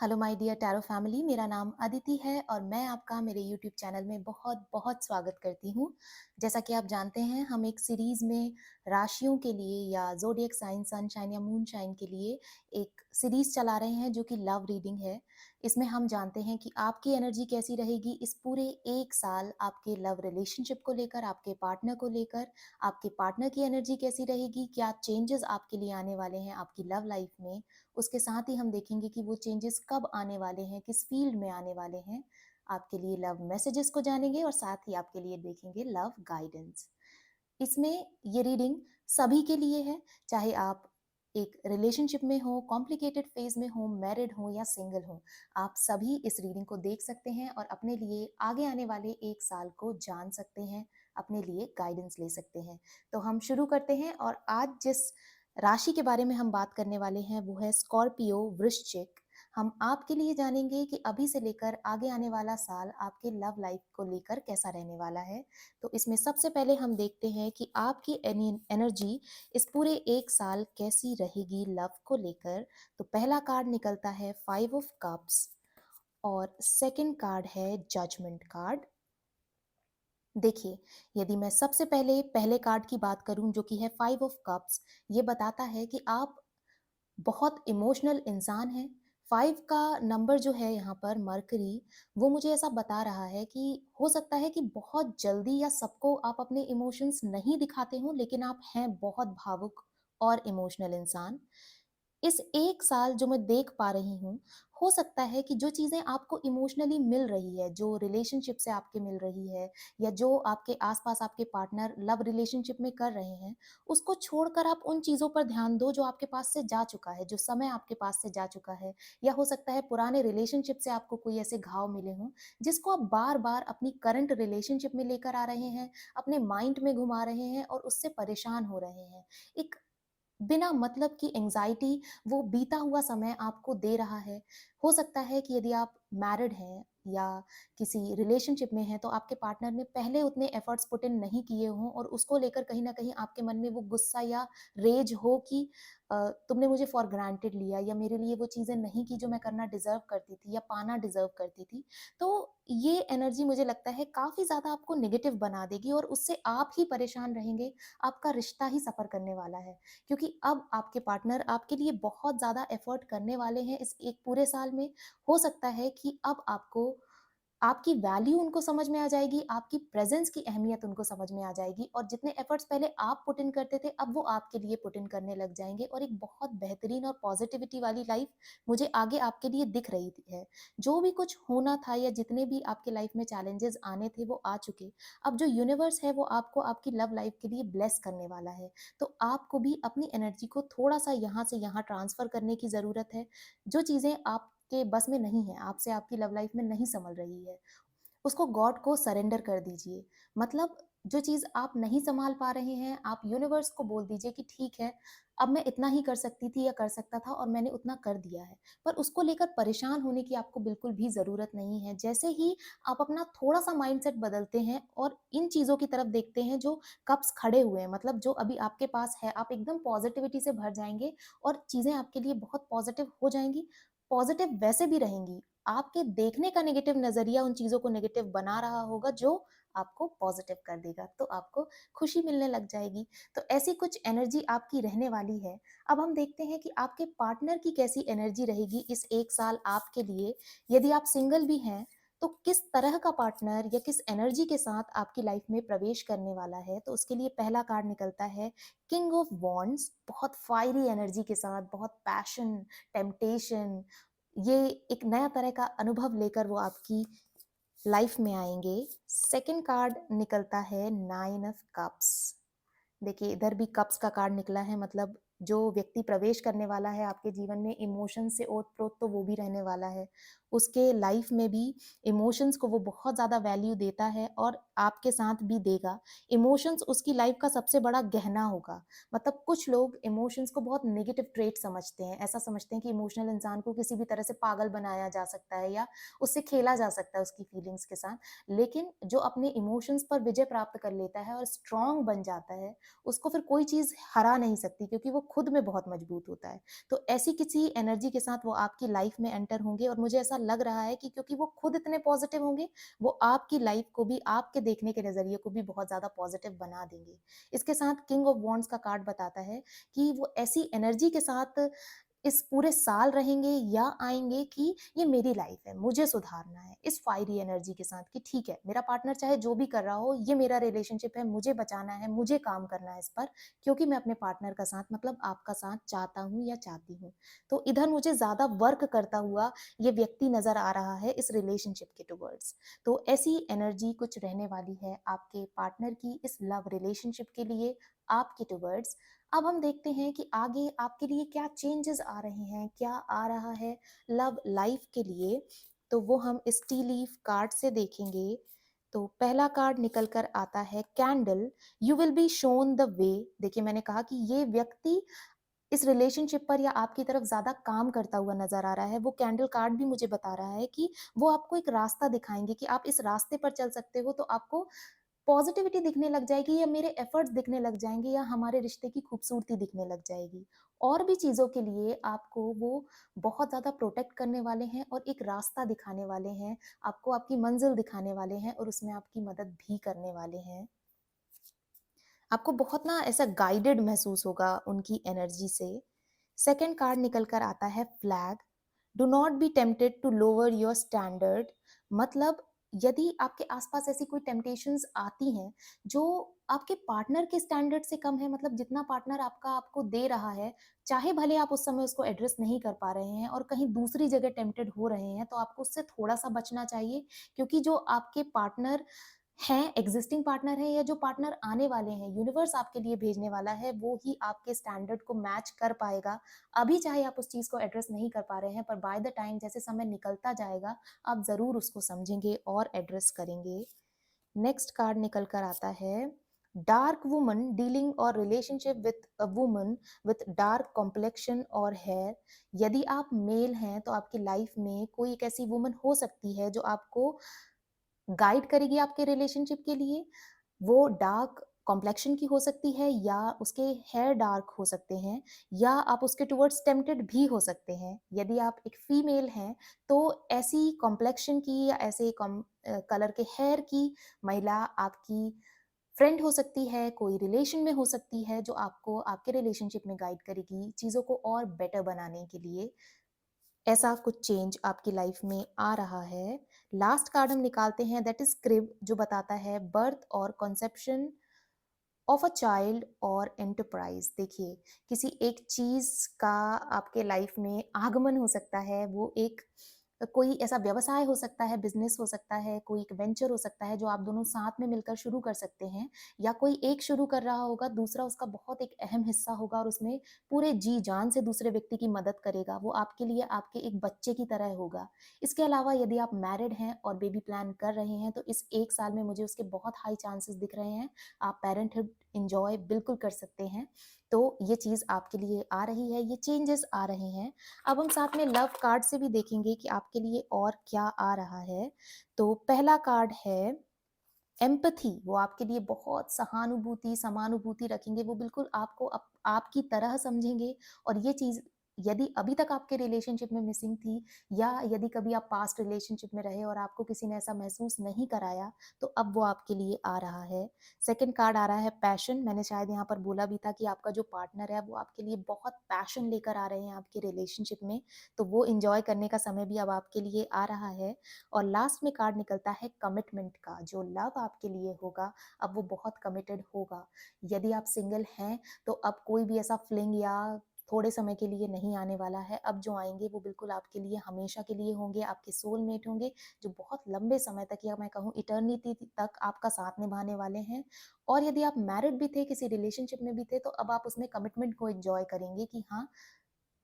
Hello my dear tarot family, मेरा नाम अदिति है और मैं आपका मेरे यूट्यूब चैनल में बहुत बहुत स्वागत करती हूँ। जैसा कि आप जानते हैं, हम एक सीरीज में राशियों के लिए या ज़ोडिएक साइन, सनशाइन या मूनशाइन के लिए एक सीरीज चला रहे हैं जो कि लव रीडिंग है। इसमें हम जानते हैं कि आपकी एनर्जी कैसी रहेगी इस पूरे एक साल, आपके लव रिलेशनशिप को लेकर, आपके पार्टनर को लेकर, आपके पार्टनर की एनर्जी कैसी रहेगी, क्या चेंजेस आपके लिए आने वाले हैं आपकी लव लाइफ में। उसके साथ ही हम देखेंगे कि वो चेंजेस कब आने वाले हैं, किस फील्ड में आने वाले हैं। आपके लिए लव मैसेजेस को जानेंगे और साथ ही आपके लिए देखेंगे लव गाइडेंस। इसमें ये रीडिंग सभी के लिए है, चाहे आप एक रिलेशनशिप में हो, कॉम्प्लिकेटेड फेज में हो, मैरिड हो या सिंगल हो। आप सभी इस रीडिंग को देख सकते हैं और अपने लिए आगे आने वाले एक साल को जान सकते हैं, अपने लिए गाइडेंस ले सकते हैं। तो हम शुरू करते हैं और आज जिस राशि के बारे में हम बात करने वाले हैं वो है स्कॉर्पियो वृश्चिक। हम आपके लिए जानेंगे कि अभी से लेकर आगे आने वाला साल आपके लव लाइफ को लेकर कैसा रहने वाला है। तो इसमें सबसे पहले हम देखते हैं कि आपकी एनर्जी इस पूरे एक साल कैसी रहेगी लव को लेकर। तो पहला कार्ड निकलता है 5 ऑफ कप्स और सेकंड कार्ड है जजमेंट कार्ड। देखिए, यदि मैं सबसे पहले पहले कार्ड की बात करूं जो कि है 5 ऑफ कप्स, ये बताता है कि आप बहुत इमोशनल इंसान हैं। 5 का नंबर जो है यहाँ पर मरकरी, वो मुझे ऐसा बता रहा है कि हो सकता है कि बहुत जल्दी या सबको आप अपने इमोशंस नहीं दिखाते हो, लेकिन आप हैं बहुत भावुक और इमोशनल इंसान। इस एक साल जो मैं देख पा रही हूँ, हो सकता है कि जो चीज़ें आपको इमोशनली मिल रही है, जो रिलेशनशिप से आपके मिल रही है या जो आपके आस-पास आपके पार्टनर लव रिलेशनशिप में कर रहे हैं, उसको छोड़कर आप उन चीज़ों पर ध्यान दो जो आपके पास से जा चुका है, जो समय आपके पास से जा चुका है। या हो सकता है पुराने रिलेशनशिप से आपको कोई ऐसे घाव मिले हों, जिसको आप बार-बार अपनी करंट रिलेशनशिप में लेकर आ रहे हैं, अपने माइंड में घुमा रहे हैं और उससे परेशान हो रहे हैं। एक बिना मतलब की एंग्जायटी वो बीता हुआ समय आपको दे रहा है। हो सकता है कि यदि आप मैरिड हैं या किसी रिलेशनशिप में हैं, तो आपके पार्टनर ने पहले उतने एफर्ट्स पुट इन नहीं किए हों और उसको लेकर कहीं न कहीं आपके मन में वो गुस्सा या रेज हो कि तुमने मुझे फॉर ग्रांटेड लिया या मेरे लिए वो चीज़ें नहीं की जो मैं करना डिज़र्व करती थी या पाना डिज़र्व करती थी। तो ये एनर्जी मुझे लगता है काफ़ी ज़्यादा आपको नेगेटिव बना देगी और उससे आप ही परेशान रहेंगे, आपका रिश्ता ही सफ़र करने वाला है। क्योंकि अब आपके पार्टनर आपके लिए बहुत ज़्यादा एफर्ट करने वाले हैं इस एक पूरे साल में। हो सकता है कि अब आपको आपकी वैल्यू उनको समझ में आ जाएगी, आपकी प्रेज़ेंस की अहमियत उनको समझ में आ जाएगी और जितने एफर्ट्स पहले आप पुट इन करते थे, अब वो आपके लिए पुट इन करने लग जाएँगे और एक बहुत बेहतरीन और पॉज़िटिविटी वाली लाइफ़ मुझे आगे आपके लिए दिख रही है। जो भी कुछ होना था या जितने भी आपके लाइफ़ में चैलेंजेज़ आने थे, वो आ चुके। अब जो यूनिवर्स है, वो आपको आपकी लव लाइफ़ के लिए ब्लेस करने वाला है। तो आपको भी अपनी एनर्जी को थोड़ा-सा यहाँ से यहाँ ट्रांसफ़र करने की ज़रूरत है। जो चीज़ें आपके बस में नहीं है, आपसे आपकी लव लाइफ़ में नहीं सँभल रही है, उसको गॉड को सरेंडर कर दीजिए। मतलब जो चीज़ आप नहीं सँभाल पा रहे हैं, आप यूनिवर्स को बोल दीजिए कि ठीक है, अब मैं इतना ही कर सकती थी या कर सकता था और मैंने उतना कर दिया है। पर उसको लेकर परेशान होने की आपको बिल्कुल भी ज़रूरत नहीं है। जैसे ही आप अपना थोड़ा-सा माइंडसेट बदलते हैं और इन चीज़ों की तरफ देखते हैं जो कप्स खड़े हुए हैं, मतलब जो अभी आपके पास है, आप एकदम पॉज़िटिविटी से भर जाएँगे और चीज़ें आपके लिए बहुत पॉज़िटिव हो जाएँगी। पॉज़िटिव वैसे भी रहेंगी। आपके देखने का नेगेटिव नज़रिया उन चीज़ों को नेगेटिव बना रहा होगा जो आपको पॉज़िटिव कर देगा, तो आपको खुशी मिलने लग जाएगी। तो ऐसी कुछ एनर्जी आपकी रहने वाली है। अब हम देखते हैं कि आपके पार्टनर की कैसी एनर्जी रहेगी इस 1 साल आपके लिए। यदि आप सिंगल भी हैं, तो किस तरह का पार्टनर या किस एनर्जी के साथ आपकी लाइफ़ में प्रवेश करने वाला है, तो उसके लिए पहला कार्ड निकलता है किंग ऑफ वॉन्ड्स। बहुत फायरी एनर्जी के साथ, बहुत पैशन, टेम्पटेशन, ये एक नया तरह का अनुभव लेकर वो आपकी लाइफ में आएँगे। सेकंड कार्ड निकलता है 9 ऑफ कप्स। देखिए, इधर भी कप्स का कार्ड निकला है, मतलब जो व्यक्ति प्रवेश करने वाला है आपके जीवन में इमोशन से ओत-प्रोत, तो वो भी रहने वाला है। उसके लाइफ में भी इमोशंस को वो बहुत ज़्यादा वैल्यू देता है और आपके साथ भी देगा। इमोशंस उसकी लाइफ का सबसे बड़ा गहना होगा। मतलब कुछ लोग इमोशंस को बहुत नेगेटिव ट्रेट समझते हैं। ऐसा समझते हैं कि इमोशनल इंसान को किसी भी तरह से पागल बनाया जा सकता है या उससे खेला जा सकता है उसकी फीलिंग्स के साथ। लेकिन जो अपने इमोशंस पर विजय प्राप्त कर लेता है और स्ट्रॉन्ग बन जाता है, उसको फिर कोई चीज़ हरा नहीं सकती, क्योंकि वो खुद में बहुत मजबूत होता है। तो ऐसी किसी एनर्जी के साथ वो आपकी लाइफ में एंटर होंगे और मुझे ऐसा लग रहा है कि क्योंकि वो खुद इतने पॉजिटिव होंगे, वो आपकी लाइफ को भी, आपके देखने के नज़रिए को भी बहुत ज़्यादा पॉजिटिव बना देंगे। इसके साथ किंग ऑफ वॉन्ड्स का कार्ड बताता है कि वो ऐसी एनर्जी के साथ इस पूरे साल रहेंगे या आएँगे कि ये मेरी लाइफ़ है, मुझे सुधारना है, इस फायरी एनर्जी के साथ कि ठीक है, मेरा पार्टनर चाहे जो भी कर रहा हो, ये मेरा रिलेशनशिप है, मुझे बचाना है, मुझे काम करना है इस पर, क्योंकि मैं अपने पार्टनर का साथ, मतलब आपका साथ चाहता हूँ या चाहती हूँ। तो इधर मुझे ज़्यादा वर्क करता हुआ ये व्यक्ति नज़र आ रहा है इस रिलेशनशिप के टुवर्ड्स। तो ऐसी एनर्जी कुछ रहने वाली है आपके पार्टनर की इस लव रिलेशनशिप के लिए, आपके टुवर्ड्स। अब हम देखते हैं कि आगे आपके लिए क्या चेंजेस आ रहे हैं, क्या आ रहा है लव लाइफ के लिए। तो वो हम इस टी लीफ कार्ड से देखेंगे। तो पहला कार्ड निकल कर आता है candle, you will be shown the way. देखिए, मैंने कहा कि ये व्यक्ति इस रिलेशनशिप पर या आपकी तरफ ज़्यादा काम करता हुआ नज़र आ रहा है। वो कैंडल कार्ड भी मुझे बता रहा है कि वो आपको एक रास्ता दिखाएँगे कि आप इस रास्ते पर चल सकते हो, तो आपको पॉजिटिविटी दिखने लग जाएगी या मेरे एफर्ट्स दिखने लग जाएँगे या हमारे रिश्ते की खूबसूरती दिखने लग जाएगी। और भी चीज़ों के लिए आपको वो बहुत ज़्यादा प्रोटेक्ट करने वाले हैं और एक रास्ता दिखाने वाले हैं, आपको आपकी मंज़िल दिखाने वाले हैं और उसमें आपकी मदद भी करने वाले हैं। आपको बहुत ना ऐसा गाइडेड महसूस होगा उनकी एनर्जी से। सेकंड कार्ड निकल कर आता है flag, do not be tempted to lower your standard. मतलब यदि आपके आसपास ऐसी कोई टेम्पटेशंस आती हैं जो आपके पार्टनर के स्टैंडर्ड से कम है, मतलब जितना पार्टनर आपका आपको दे रहा है, चाहे भले आप उस समय उसको एड्रेस नहीं कर पा रहे हैं और कहीं दूसरी जगह टेम्प्टेड हो रहे हैं, तो आपको उससे थोड़ा सा बचना चाहिए। क्योंकि जो आपके पार्टनर हैं, एग्जिस्टिंग पार्टनर हैं या जो पार्टनर आने वाले हैं, यूनिवर्स आपके लिए भेजने वाला है, वो ही आपके स्टैंडर्ड को मैच कर पाएगा। अभी चाहे आप उस चीज़ को एड्रेस नहीं कर पा रहे हैं, पर बाय द टाइम जैसे समय निकलता जाएगा, आप ज़रूर उसको समझेंगे और एड्रेस करेंगे। नेक्स्ट कार्ड निकल कर आता है डार्क वुमन डीलिंग और relationship with a woman with dark complexion और हेयर। यदि आप मेल हैं तो आपकी लाइफ में कोई एक ऐसी वुमन हो सकती है जो आपको गाइड करेगी आपके रिलेशनशिप के लिए। वो डार्क कॉम्प्लेक्शन की हो सकती है या उसके हेयर डार्क हो सकते हैं या आप उसके टुवर्ड्स टेम्प्टेड भी हो सकते हैं। यदि आप एक फीमेल हैं तो ऐसी कॉम्प्लेक्शन की या ऐसे कलर के हेयर की महिला आपकी फ्रेंड हो सकती है, कोई रिलेशन में हो सकती है जो आपको आपके रिलेशनशिप में गाइड करेगी चीज़ों को और बेटर बनाने के लिए। ऐसा कुछ चेंज आपकी लाइफ में आ रहा है। लास्ट कार्ड हम निकालते हैं, दैट इज क्रिब, जो बताता है बर्थ और कंसेप्शन ऑफ अ चाइल्ड और एंटरप्राइज। देखिए, किसी एक चीज का आपके लाइफ में आगमन हो सकता है। वो एक कोई ऐसा व्यवसाय हो सकता है, बिजनेस हो सकता है, कोई एक वेंचर हो सकता है जो आप दोनों साथ में मिलकर शुरू कर सकते हैं। या कोई एक शुरू कर रहा होगा, दूसरा उसका बहुत एक अहम हिस्सा होगा और उसमें पूरे जी जान से दूसरे व्यक्ति की मदद करेगा। वो आपके लिए आपके एक बच्चे की तरह होगा। इसके अलावा यदि आप मैरिड हैं और बेबी प्लान कर रहे हैं तो इस एक साल में मुझे उसके बहुत हाई चांसेस दिख रहे हैं। आप पेरेंटहुड एंजॉय बिल्कुल कर सकते हैं। तो ये चीज़ आपके लिए आ रही है, ये चेंजेस आ रहे हैं। अब हम साथ में लव कार्ड से भी देखेंगे कि आपके लिए और क्या आ रहा है। तो पहला कार्ड है एम्पैथी। वो आपके लिए बहुत सहानुभूति, समानुभूति रखेंगे। वो बिल्कुल आपको आपकी तरह समझेंगे और ये चीज़ यदि अभी तक आपके रिलेशनशिप में मिसिंग थी या यदि कभी आप पास्ट रिलेशनशिप में रहे और आपको किसी ने ऐसा महसूस नहीं कराया, तो अब वो आपके लिए आ रहा है। सेकंड कार्ड आ रहा है पैशन। मैंने शायद यहाँ पर बोला भी था कि आपका जो पार्टनर है, वो आपके लिए बहुत पैशन लेकर आ रहे हैं आपके रिलेशनशिप में, तो वो एन्जॉय करने का समय भी अब आपके लिए आ रहा है। और लास्ट में कार्ड निकलता है कमिटमेंट का। जो लव आपके लिए होगा, अब वो बहुत कमिटेड होगा। यदि आप सिंगल हैं तो अब कोई भी ऐसा फ्लिंग या थोड़े समय के लिए नहीं आने वाला है। अब जो आएंगे वो बिल्कुल आपके लिए हमेशा के लिए होंगे, आपके सोलमेट होंगे, जो बहुत लंबे समय तक या मैं कहूँ इटर्निटी तक आपका साथ निभाने वाले हैं। और यदि आप मैरिड भी थे, किसी रिलेशनशिप में भी थे, तो अब आप उसमें कमिटमेंट को एंजॉय करेंगे कि हाँ,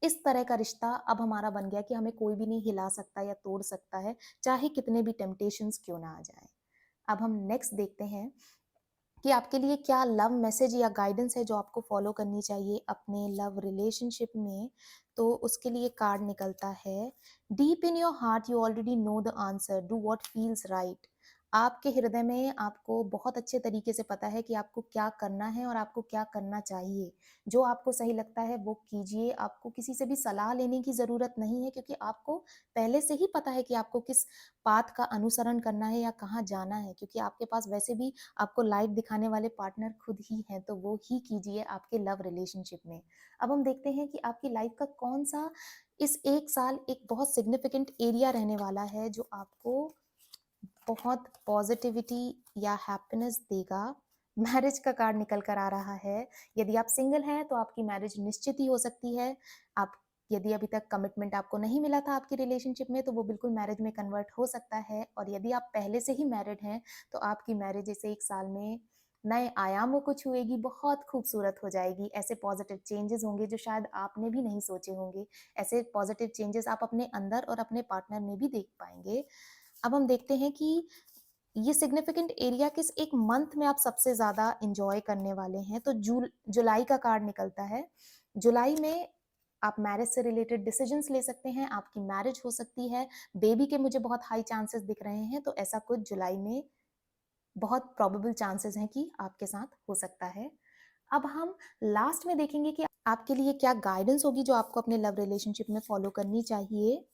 इस तरह का रिश्ता अब हमारा बन गया कि हमें कोई भी नहीं हिला सकता या तोड़ सकता है, चाहे कितने भी टेम्पटेशंस क्यों ना आ जाएँ। अब हम नेक्स्ट देखते हैं कि आपके लिए क्या लव मैसेज या गाइडेंस है जो आपको फॉलो करनी चाहिए अपने लव रिलेशनशिप में। तो उसके लिए कार्ड निकलता है, deep in your heart you already know the answer, do what feels right. आपके हृदय में आपको बहुत अच्छे तरीके से पता है कि आपको क्या करना है और आपको क्या करना चाहिए। जो आपको सही लगता है वो कीजिए, आपको किसी से भी सलाह लेने की ज़रूरत नहीं है, क्योंकि आपको पहले से ही पता है कि आपको किस पाथ का अनुसरण करना है या कहाँ जाना है, क्योंकि आपके पास वैसे भी आपको लाइट दिखाने वाले पार्टनर खुद ही हैं, तो वो ही कीजिए आपके लव रिलेशनशिप में। अब हम देखते हैं कि आपकी लाइफ का कौन-सा इस 1 साल एक बहुत सिग्निफिकेंट एरिया रहने वाला है, जो आपको बहुत पॉजिटिविटी या हैप्पीनेस देगा। मैरिज का कार्ड निकल कर आ रहा है। यदि आप सिंगल हैं तो आपकी मैरिज निश्चित ही हो सकती है। आप यदि अभी तक कमिटमेंट आपको नहीं मिला था आपकी रिलेशनशिप में, तो वो बिल्कुल मैरिज में कन्वर्ट हो सकता है। और यदि आप पहले से ही मैरिड हैं, तो आपकी मैरिज इस 1 साल में नए आयामों को छुएगी, बहुत खूबसूरत हो जाएगी। ऐसे पॉजिटिव चेंजेस होंगे जो शायद आपने भी नहीं सोचे होंगे। ऐसे पॉजिटिव चेंजेस आप अपने अंदर और अपने पार्टनर में भी देख पाएँगे। अब हम देखते हैं कि ये सिग्निफिकेंट एरिया किस एक मंथ में आप सबसे ज़्यादा एन्जॉय करने वाले हैं। तो जुलाई का कार्ड निकलता है। जुलाई में आप मैरिज से रिलेटेड डिसीजंस ले सकते हैं, आपकी मैरिज हो सकती है, बेबी के मुझे बहुत हाई चांसेस दिख रहे हैं, तो ऐसा कुछ जुलाई में बहुत प्रोबेबल चांसेस हैं कि आपके साथ हो सकता है। अब हम लास्ट में देखेंगे कि आपके लिए क्या गाइडेंस होगी जो आपको अपने लव रिलेशनशिप में फॉलो करनी चाहिए।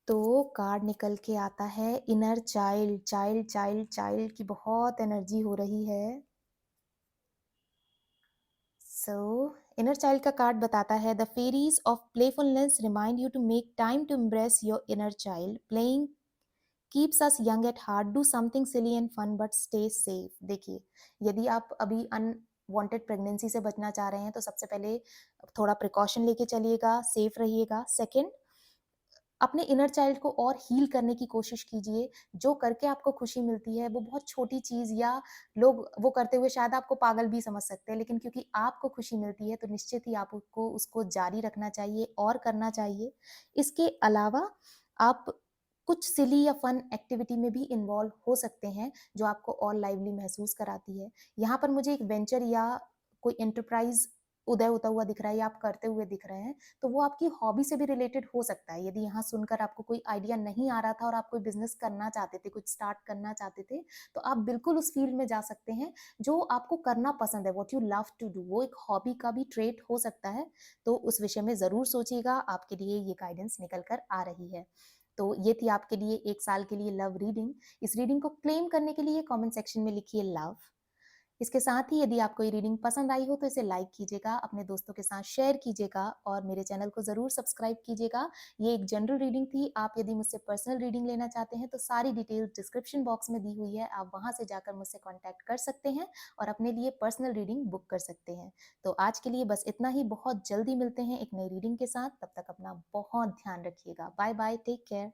तो कार्ड निकल के आता है inner child, child child child की बहुत एनर्जी हो रही है। सो इनर चाइल्ड का कार्ड बताता है, the fairies of playfulness remind you to make time to embrace your inner child, playing keeps us young at heart, do something silly and fun but stay safe. देखिए, यदि आप अभी unwanted pregnancy से बचना चाह रहे हैं, तो सबसे पहले थोड़ा प्रिकॉशन लेके चलिएगा, सेफ रहिएगा। सेकंड, अपने इनर चाइल्ड को और हील करने की कोशिश कीजिए। जो करके आपको खुशी मिलती है वो बहुत छोटी चीज़, या लोग वो करते हुए शायद आपको पागल भी समझ सकते हैं, लेकिन क्योंकि आपको खुशी मिलती है तो निश्चित ही आपको उसको जारी रखना चाहिए और करना चाहिए। इसके अलावा आप कुछ सिली या फन एक्टिविटी में भी इन्वॉल्व हो सकते हैं, जो आपको और लाइवली महसूस कराती है। यहाँ पर मुझे एक वेंचर या कोई एंटरप्राइज़ उदय होता हुआ दिख रहा है या आप करते हुए दिख रहे हैं, तो वो आपकी हॉबी से भी रिलेटेड हो सकता है। यदि यहाँ सुनकर आपको कोई आइडिया नहीं आ रहा था और आप कोई बिज़नेस करना चाहते थे, कुछ स्टार्ट करना चाहते थे, तो आप बिल्कुल उस फ़ील्ड में जा सकते हैं, जो आपको करना पसंद है, what you love to do, वो एक हॉबी का भी ट्रेट हो सकता है। तो उस विषय में ज़रूर सोचिएगा, आपके लिए ये गाइडेंस निकल कर आ रही है। तो ये थी आपके लिए 1 साल के लिए लव रीडिंग। इस रीडिंग को क्लेम करने के लिए कमेंट सेक्शन में लिखिए लव। इसके साथ ही यदि आपको ये रीडिंग पसंद आई हो तो इसे लाइक कीजिएगा, अपने दोस्तों के साथ शेयर कीजिएगा और मेरे चैनल को ज़रूर सब्सक्राइब कीजिएगा। ये एक जनरल रीडिंग थी, आप यदि मुझसे पर्सनल रीडिंग लेना चाहते हैं तो सारी डिटेल्स डिस्क्रिप्शन बॉक्स में दी हुई है, आप वहाँ से जाकर मुझसे कॉन्टैक्ट कर सकते हैं और अपने लिए पर्सनल रीडिंग बुक कर सकते हैं। तो आज के लिए बस इतना ही, बहुत जल्दी मिलते हैं एक नई रीडिंग के साथ, तब तक अपना बहुत ध्यान रखिएगा। Bye bye, take care.